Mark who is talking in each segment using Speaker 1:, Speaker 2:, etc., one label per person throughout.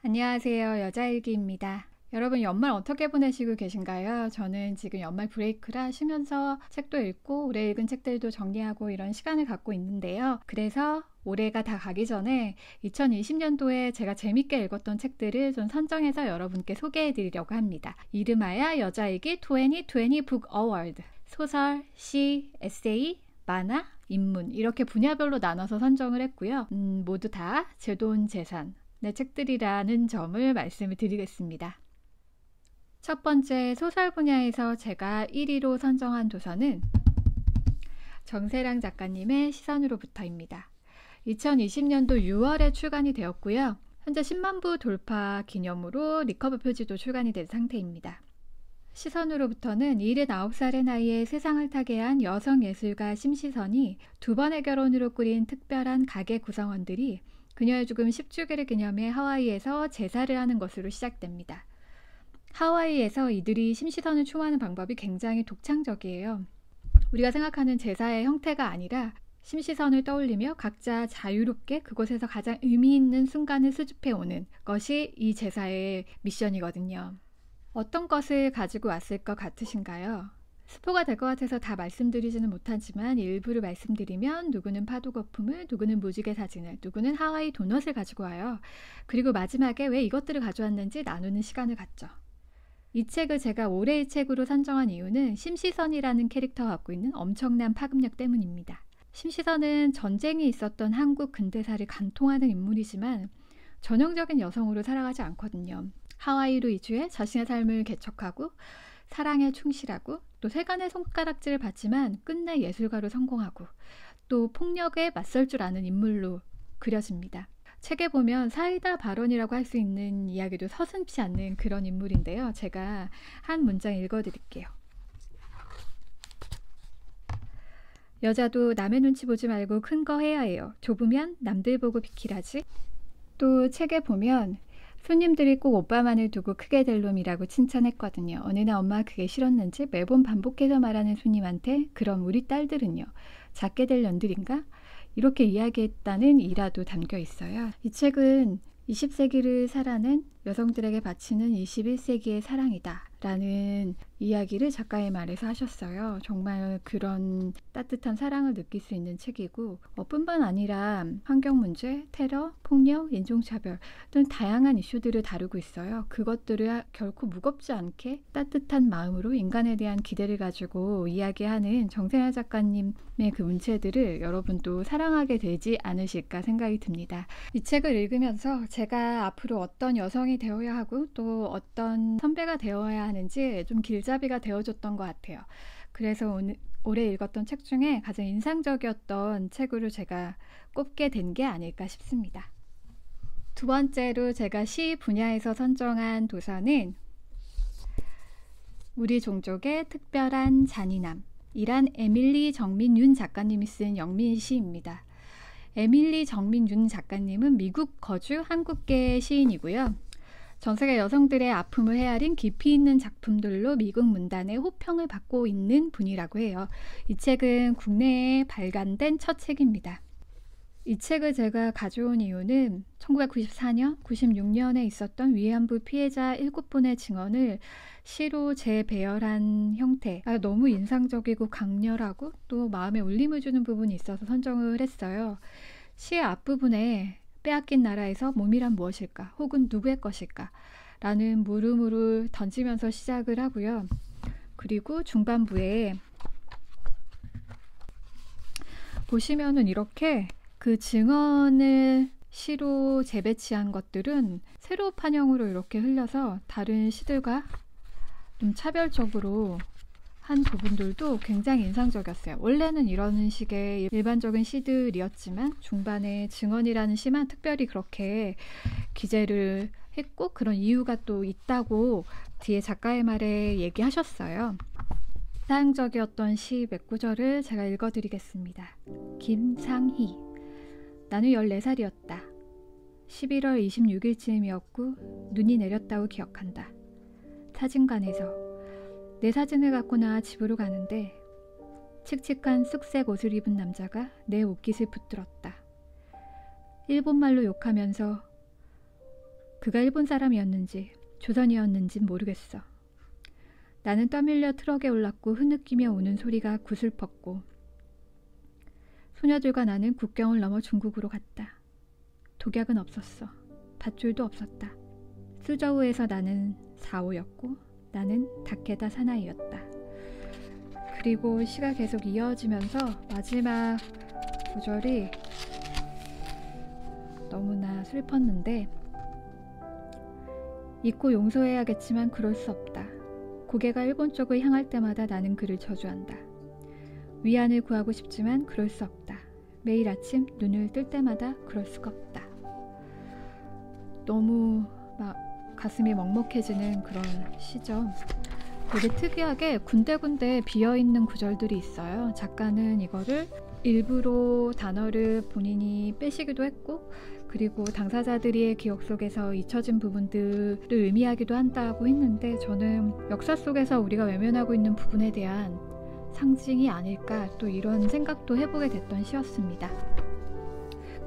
Speaker 1: 안녕하세요. 여자일기입니다. 여러분 연말 어떻게 보내시고 계신가요? 저는 지금 연말 브레이크라 쉬면서 책도 읽고 올해 읽은 책들도 정리하고 이런 시간을 갖고 있는데요. 그래서 올해가 다 가기 전에 2020년도에 제가 재밌게 읽었던 책들을 좀 선정해서 여러분께 소개해 드리려고 합니다. 이름하여 여자일기 2020 북 어워드. 소설, 시, 에세이, 만화, 인문 이렇게 분야별로 나눠서 선정을 했고요. 모두 다 제 돈 재산 내 책들이라는 점을 말씀을 드리겠습니다. 첫 번째 소설 분야에서 제가 1위로 선정한 도서는 정세랑 작가님의 시선으로부터입니다. 2020년도 6월에 출간이 되었고요. 현재 10만 부 돌파 기념으로 리커버 표지도 출간이 된 상태입니다. 시선으로부터는 79살의 나이에 세상을 타개한 여성 예술가 심시선이 두 번의 결혼으로 꾸린 특별한 가게 구성원들이 그녀의 죽음 10주기를 기념해 하와이에서 제사를 하는 것으로 시작됩니다. 하와이에서 이들이 심시선을 추모하는 방법이 굉장히 독창적이에요. 우리가 생각하는 제사의 형태가 아니라 심시선을 떠올리며 각자 자유롭게 그곳에서 가장 의미 있는 순간을 수집해오는 것이 이 제사의 미션이거든요. 어떤 것을 가지고 왔을 것 같으신가요? 스포가 될 것 같아서 다 말씀드리지는 못하지만 일부를 말씀드리면 누구는 파도 거품을, 누구는 무지개 사진을, 누구는 하와이 도넛을 가지고 와요. 그리고 마지막에 왜 이것들을 가져왔는지 나누는 시간을 갖죠. 이 책을 제가 올해의 책으로 선정한 이유는 심시선이라는 캐릭터가 갖고 있는 엄청난 파급력 때문입니다. 심시선은 전쟁이 있었던 한국 근대사를 관통하는 인물이지만 전형적인 여성으로 살아가지 않거든요. 하와이로 이주해 자신의 삶을 개척하고 사랑에 충실하고 또 세간의 손가락질을 받지만 끝내 예술가로 성공하고 또 폭력에 맞설 줄 아는 인물로 그려집니다. 책에 보면 사이다 발언이라고 할 수 있는 이야기도 서슴지 않는 그런 인물인데요. 제가 한 문장 읽어드릴게요. 여자도 남의 눈치 보지 말고 큰 거 해야 해요. 좁으면 남들 보고 비키라지. 또 책에 보면 손님들이 꼭 오빠만을 두고 크게 될 놈이라고 칭찬했거든요. 어느 날 엄마가 그게 싫었는지 매번 반복해서 말하는 손님한테 그럼 우리 딸들은요? 작게 될 년들인가? 이렇게 이야기했다는 일화도 담겨 있어요. 이 책은 20세기를 살아낸 여성들에게 바치는 21세기의 사랑이다 라는 이야기를 작가의 말에서 하셨어요. 정말 그런 따뜻한 사랑을 느낄 수 있는 책이고 뿐만 아니라 환경 문제, 테러, 폭력, 인종차별 등 다양한 이슈들을 다루고 있어요. 그것들을 결코 무겁지 않게 따뜻한 마음으로 인간에 대한 기대를 가지고 이야기하는 정세라 작가님의 그 문체들을 여러분도 사랑하게 되지 않으실까 생각이 듭니다. 이 책을 읽으면서 제가 앞으로 어떤 여성이 되어야 하고 또 어떤 선배가 되어야 하는지 좀 길잡이가 되어줬던 것 같아요. 그래서 올해 읽었던 책 중에 가장 인상적이었던 책으로 제가 꼽게 된 게 아닐까 싶습니다. 두 번째로 제가 시 분야에서 선정한 도서는 우리 종족의 특별한 잔인함이란 에밀리 정민윤 작가님이 쓴 영민시입니다. 에밀리 정민윤 작가님은 미국 거주 한국계 시인이고요. 전 세계 여성들의 아픔을 헤아린 깊이 있는 작품들로 미국 문단의 호평을 받고 있는 분이라고 해요. 이 책은 국내에 발간된 첫 책입니다. 이 책을 제가 가져온 이유는 1994년, 96년에 있었던 위안부 피해자 7분의 증언을 시로 재배열한 형태가 너무 인상적이고 강렬하고 또 마음에 울림을 주는 부분이 있어서 선정을 했어요. 시의 앞부분에 빼앗긴 나라에서 몸이란 무엇일까? 혹은 누구의 것일까? 라는 물음을 던지면서 시작을 하고요. 그리고 중반부에 보시면은 이렇게 그 증언을 시로 재배치한 것들은 세로 판형으로 이렇게 흘려서 다른 시들과 좀 차별적으로 한 부분들도 굉장히 인상적이었어요. 원래는 이런 식의 일반적인 시들이었지만 중반에 증언이라는 시만 특별히 그렇게 기재를 했고 그런 이유가 또 있다고 뒤에 작가의 말에 얘기하셨어요. 인상적이었던 시 몇 구절을 제가 읽어드리겠습니다. 김상희. 나는 14살이었다. 11월 26일쯤이었고 눈이 내렸다고 기억한다. 사진관에서 내 사진을 갖고 나와 집으로 가는데 칙칙한 쑥색 옷을 입은 남자가 내 옷깃을 붙들었다. 일본말로 욕하면서 그가 일본 사람이었는지 조선이었는진 모르겠어. 나는 떠밀려 트럭에 올랐고 흐느끼며 우는 소리가 구슬펐고 소녀들과 나는 국경을 넘어 중국으로 갔다. 독약은 없었어. 밧줄도 없었다. 수저우에서 나는 사오였고 나는 다케다 사나이였다. 그리고 시가 계속 이어지면서 마지막 구절이 너무나 슬펐는데 잊고 용서해야겠지만 그럴 수 없다. 고개가 일본 쪽을 향할 때마다 나는 그를 저주한다. 위안을 구하고 싶지만 그럴 수 없다. 매일 아침 눈을 뜰 때마다 그럴 수가 없다. 너무 막 가슴이 먹먹해지는 그런 시죠. 되게 특이하게 군데군데 비어있는 구절들이 있어요. 작가는 이거를 일부러 단어를 본인이 빼시기도 했고 그리고 당사자들의 기억 속에서 잊혀진 부분들을 의미하기도 한다고 했는데 저는 역사 속에서 우리가 외면하고 있는 부분에 대한 상징이 아닐까 또 이런 생각도 해보게 됐던 시였습니다.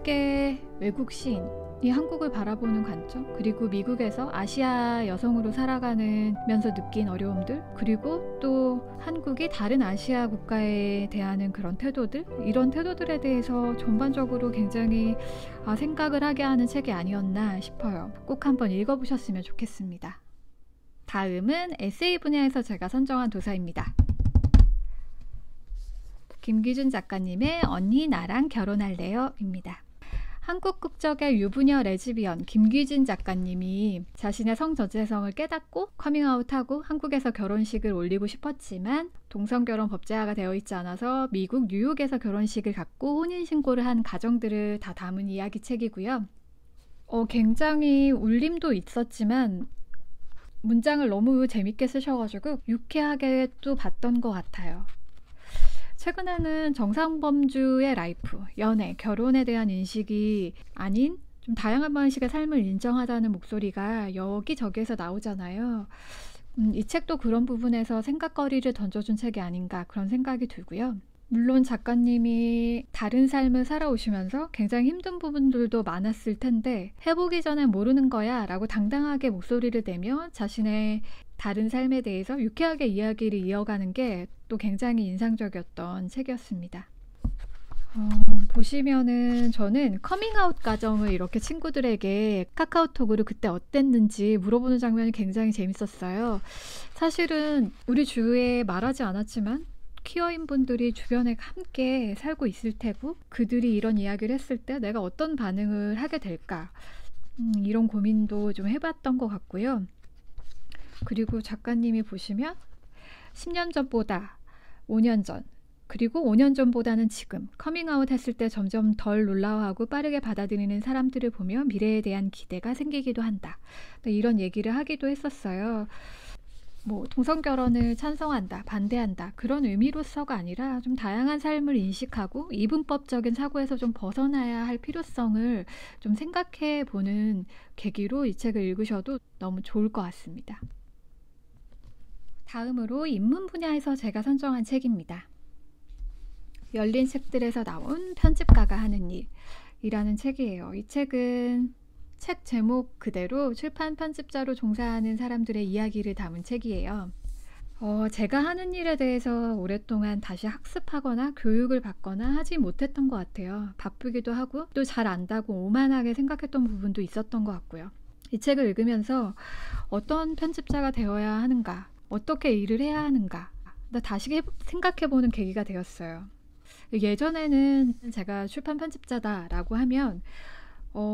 Speaker 1: 꽤 외국 시인이 한국을 바라보는 관점 그리고 미국에서 아시아 여성으로 살아가면서 느낀 어려움들 그리고 또 한국이 다른 아시아 국가에 대하는 그런 태도들 이런 태도들에 대해서 전반적으로 굉장히 생각을 하게 하는 책이 아니었나 싶어요. 꼭 한번 읽어보셨으면 좋겠습니다. 다음은 에세이 분야에서 제가 선정한 도서입니다. 김귀준 작가님의 언니 나랑 결혼할래요? 입니다. 한국 국적의 유부녀 레즈비언 김귀준 작가님이 자신의 성정체성을 깨닫고 커밍아웃하고 한국에서 결혼식을 올리고 싶었지만 동성결혼 법제화가 되어 있지 않아서 미국 뉴욕에서 결혼식을 갖고 혼인신고를 한 가정들을 다 담은 이야기책이고요. 굉장히 울림도 있었지만 문장을 너무 재밌게 쓰셔가지고 유쾌하게 또 봤던 것 같아요. 최근에는 정상범주의 라이프, 연애, 결혼에 대한 인식이 아닌 좀 다양한 방식의 삶을 인정하자는 목소리가 여기저기에서 나오잖아요. 이 책도 그런 부분에서 생각거리를 던져준 책이 아닌가 그런 생각이 들고요. 물론 작가님이 다른 삶을 살아오시면서 굉장히 힘든 부분들도 많았을 텐데 해보기 전에 모르는 거야 라고 당당하게 목소리를 내며 자신의 다른 삶에 대해서 유쾌하게 이야기를 이어가는 게 또 굉장히 인상적이었던 책이었습니다. 보시면은 저는 커밍아웃 과정을 이렇게 친구들에게 카카오톡으로 그때 어땠는지 물어보는 장면이 굉장히 재밌었어요. 사실은 우리 주위에 말하지 않았지만 퀴어인 분들이 주변에 함께 살고 있을 테고 그들이 이런 이야기를 했을 때 내가 어떤 반응을 하게 될까 이런 고민도 좀 해봤던 것 같고요. 그리고 작가님이 보시면 10년 전보다 5년 전 그리고 5년 전보다는 지금 커밍아웃 했을 때 점점 덜 놀라워하고 빠르게 받아들이는 사람들을 보며 미래에 대한 기대가 생기기도 한다. 이런 얘기를 하기도 했었어요. 동성결혼을 찬성한다, 반대한다 그런 의미로서가 아니라 좀 다양한 삶을 인식하고 이분법적인 사고에서 좀 벗어나야 할 필요성을 좀 생각해 보는 계기로 이 책을 읽으셔도 너무 좋을 것 같습니다. 다음으로 인문 분야에서 제가 선정한 책입니다. 열린 책들에서 나온 편집가가 하는 일이라는 책이에요. 이 책은 책 제목 그대로 출판 편집자로 종사하는 사람들의 이야기를 담은 책이에요. 제가 하는 일에 대해서 오랫동안 다시 학습하거나 교육을 받거나 하지 못했던 것 같아요. 바쁘기도 하고 또 잘 안다고 오만하게 생각했던 부분도 있었던 것 같고요. 이 책을 읽으면서 어떤 편집자가 되어야 하는가, 어떻게 일을 해야 하는가 다시 생각해보는 계기가 되었어요. 예전에는 제가 출판 편집자다라고 하면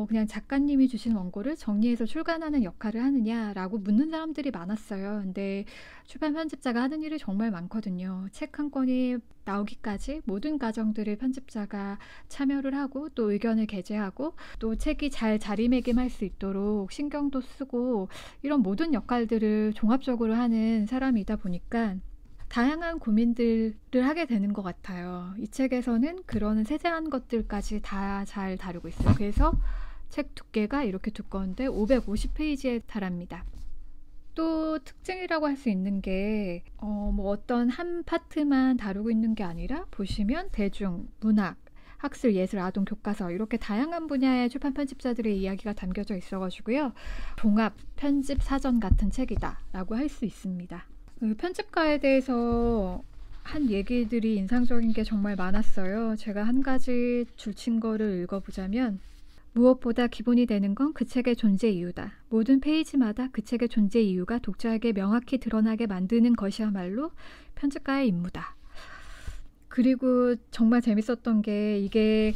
Speaker 1: 그냥 작가님이 주신 원고를 정리해서 출간하는 역할을 하느냐라고 묻는 사람들이 많았어요. 근데 출판 편집자가 하는 일이 정말 많거든요. 책 한 권이 나오기까지 모든 과정들을 편집자가 참여를 하고 또 의견을 게재하고 또 책이 잘 자리매김할 수 있도록 신경도 쓰고 이런 모든 역할들을 종합적으로 하는 사람이다 보니까 다양한 고민들을 하게 되는 것 같아요. 이 책에서는 그런 세세한 것들까지 다 잘 다루고 있어요. 그래서 책 두께가 이렇게 두꺼운데 550페이지에 달합니다. 또 특징이라고 할 수 있는 게 어떤 한 파트만 다루고 있는 게 아니라 보시면 대중, 문학, 학술, 예술, 아동, 교과서 이렇게 다양한 분야의 출판 편집자들의 이야기가 담겨져 있어가지고요. 종합 편집 사전 같은 책이다 라고 할 수 있습니다. 편집가에 대해서 한 얘기들이 인상적인 게 정말 많았어요. 제가 한 가지 줄친 거를 읽어보자면, 무엇보다 기본이 되는 건 그 책의 존재 이유다. 모든 페이지마다 그 책의 존재 이유가 독자에게 명확히 드러나게 만드는 것이야말로 편집가의 임무다. 그리고 정말 재밌었던 게, 이게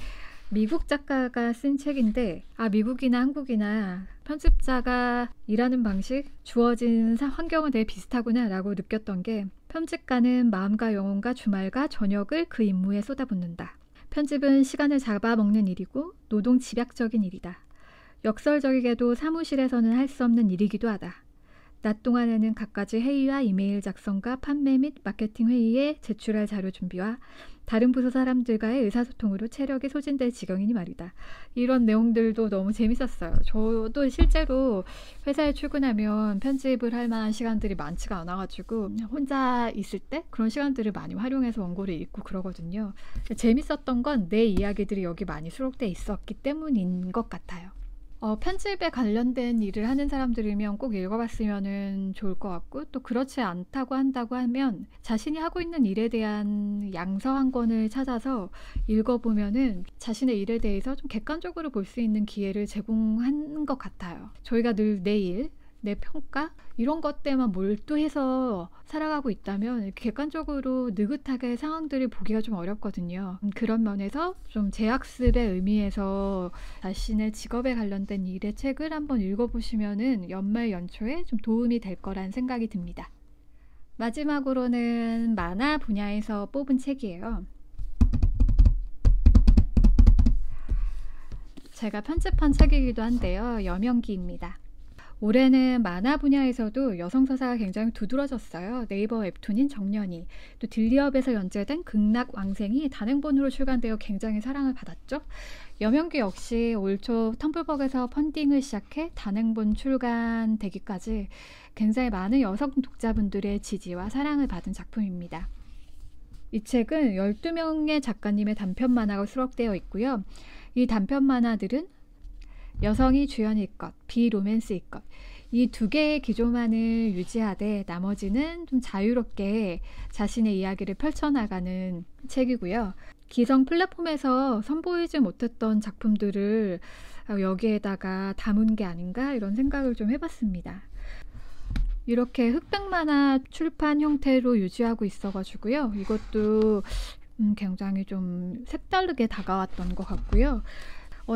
Speaker 1: 미국 작가가 쓴 책인데, 미국이나 한국이나 편집자가 일하는 방식, 주어진 환경은 되게 비슷하구나 라고 느꼈던 게, 편집가는 마음과 영혼과 주말과 저녁을 그 임무에 쏟아붓는다. 편집은 시간을 잡아먹는 일이고 노동 집약적인 일이다. 역설적이게도 사무실에서는 할 수 없는 일이기도 하다. 낮 동안에는 갖가지 회의와 이메일 작성과 판매 및 마케팅 회의에 제출할 자료 준비와 다른 부서 사람들과의 의사소통으로 체력이 소진될 지경이니 말이다. 이런 내용들도 너무 재밌었어요. 저도 실제로 회사에 출근하면 편집을 할 만한 시간들이 많지가 않아가지고 혼자 있을 때 그런 시간들을 많이 활용해서 원고를 읽고 그러거든요. 재밌었던 건 내 이야기들이 여기 많이 수록돼 있었기 때문인 것 같아요. 편집에 관련된 일을 하는 사람들이면 꼭 읽어봤으면 좋을 것 같고, 또 그렇지 않다고 한다고 하면 자신이 하고 있는 일에 대한 양서 한 권을 찾아서 읽어보면은 자신의 일에 대해서 좀 객관적으로 볼 수 있는 기회를 제공하는 것 같아요. 저희가 늘 내 일, 내 평가 이런 것 때만 몰두해서 살아가고 있다면 이렇게 객관적으로 느긋하게 상황들을 보기가 좀 어렵거든요. 그런 면에서 좀 재학습의 의미에서 자신의 직업에 관련된 일의 책을 한번 읽어보시면은 연말 연초에 좀 도움이 될 거란 생각이 듭니다. 마지막으로는 만화 분야에서 뽑은 책이에요. 제가 편집한 책이기도 한데요. 여명기입니다. 올해는 만화 분야에서도 여성 서사가 굉장히 두드러졌어요. 네이버 웹툰인 정년이, 또 딜리업에서 연재된 극락왕생이 단행본으로 출간되어 굉장히 사랑을 받았죠. 여명기 역시 올 초 텀블벅에서 펀딩을 시작해 단행본 출간되기까지 굉장히 많은 여성 독자분들의 지지와 사랑을 받은 작품입니다. 이 책은 12명의 작가님의 단편 만화가 수록되어 있고요. 이 단편 만화들은 여성이 주연일 것, 비로맨스일 것, 이 두 개의 기조만을 유지하되 나머지는 좀 자유롭게 자신의 이야기를 펼쳐나가는 책이고요. 기성 플랫폼에서 선보이지 못했던 작품들을 여기에다가 담은 게 아닌가 이런 생각을 좀 해봤습니다. 이렇게 흑백 만화 출판 형태로 유지하고 있어가지고요. 이것도 굉장히 좀 색다르게 다가왔던 것 같고요.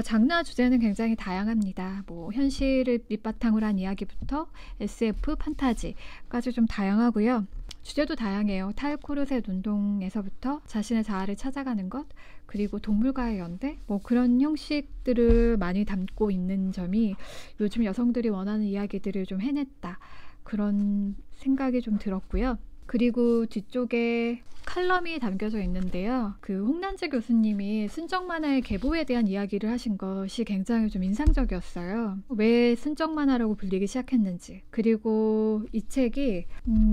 Speaker 1: 장르 주제는 굉장히 다양합니다. 현실을 밑바탕으로 한 이야기부터 SF, 판타지까지 좀 다양하고요. 주제도 다양해요. 탈코르셋 운동에서부터 자신의 자아를 찾아가는 것, 그리고 동물과의 연대, 그런 형식들을 많이 담고 있는 점이 요즘 여성들이 원하는 이야기들을 좀 해냈다. 그런 생각이 좀 들었고요. 그리고 뒤쪽에 칼럼이 담겨져 있는데요. 그 홍란재 교수님이 순정 만화의 계보에 대한 이야기를 하신 것이 굉장히 좀 인상적이었어요. 왜 순정 만화라고 불리기 시작했는지, 그리고 이 책이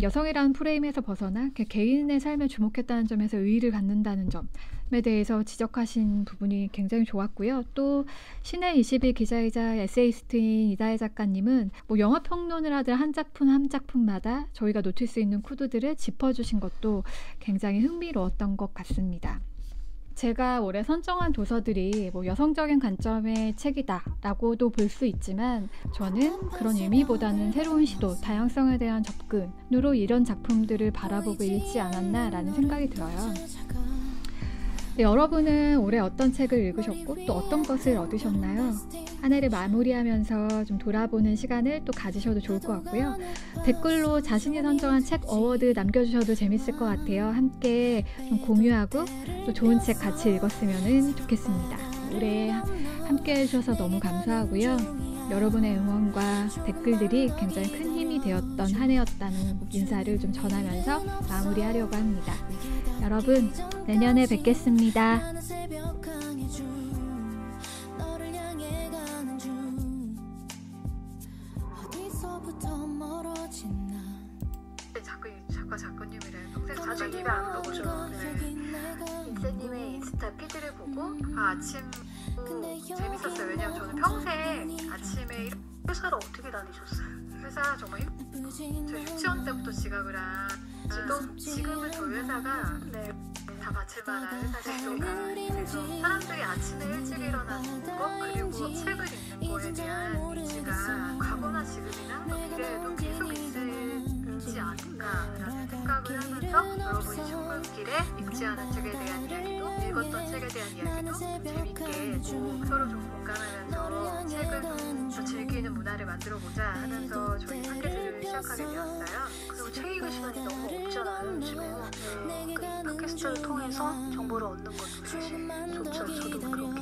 Speaker 1: 여성이라는 프레임에서 벗어나 개인의 삶에 주목했다는 점에서 의의를 갖는다는 점에 대해서 지적하신 부분이 굉장히 좋았고요. 또 신의 21 기자이자 에세이스트인 이다혜 작가님은 영화 평론을 하듯 한 작품 한 작품마다 저희가 놓칠 수 있는 코드들을 짚어주신 것도 굉장히 흥미로웠던 것 같습니다. 제가 올해 선정한 도서들이 여성적인 관점의 책이다 라고도 볼 수 있지만, 저는 그런 의미보다는 새로운 시도, 다양성에 대한 접근으로 이런 작품들을 바라보고 읽지 않았나 라는 생각이 들어요. 여러분은 올해 어떤 책을 읽으셨고 또 어떤 것을 얻으셨나요? 한 해를 마무리하면서 좀 돌아보는 시간을 또 가지셔도 좋을 것 같고요. 댓글로 자신이 선정한 책 어워드 남겨주셔도 재밌을 것 같아요. 함께 좀 공유하고 또 좋은 책 같이 읽었으면 좋겠습니다. 올해 함께 해주셔서 너무 감사하고요. 여러분의 응원과 댓글들이 굉장히 큰 힘이 되었던 한 해였다는 인사를 좀 전하면서 마무리하려고 합니다. 여러분, 내년에 뵙겠습니다. 작가님이래. 평생 자주 입에 안 넣으셔. 인세님의 인스타 피드를 보고 그리고 아침도 재밌었어요. 왜냐면 저는 평생 아침에
Speaker 2: 회사를 어떻게 다니셨어요?
Speaker 1: 회사 정말 저 유치원 때부터 지각을 또 지금은 저희 회사가
Speaker 2: 네.
Speaker 1: 다 받칠만한 회사니까 그래서 사람들이 아침에 일찍 일어나는 것 그리고 책을 읽는 거에 대한 니즈가 과거나 지금이나 미래에도 계속 있지 않을까라는 생각을 하면서 여러분이 출근길에 읽지 않은 책에 대한 이야기도 읽었던 책에 대한 이야기도 재밌게 서로 좀 공감하면서 책을 좀 더 즐기는 문화를 만들어보자 하면서 저희 팟캐스트를 시작하게 되었어요.
Speaker 2: 그리고 책 읽을 시간이 너무 없잖아요 요즘에는. 그 팟캐스트를 통해서 정보를 얻는 것도 사실 좋죠. 저도 그렇게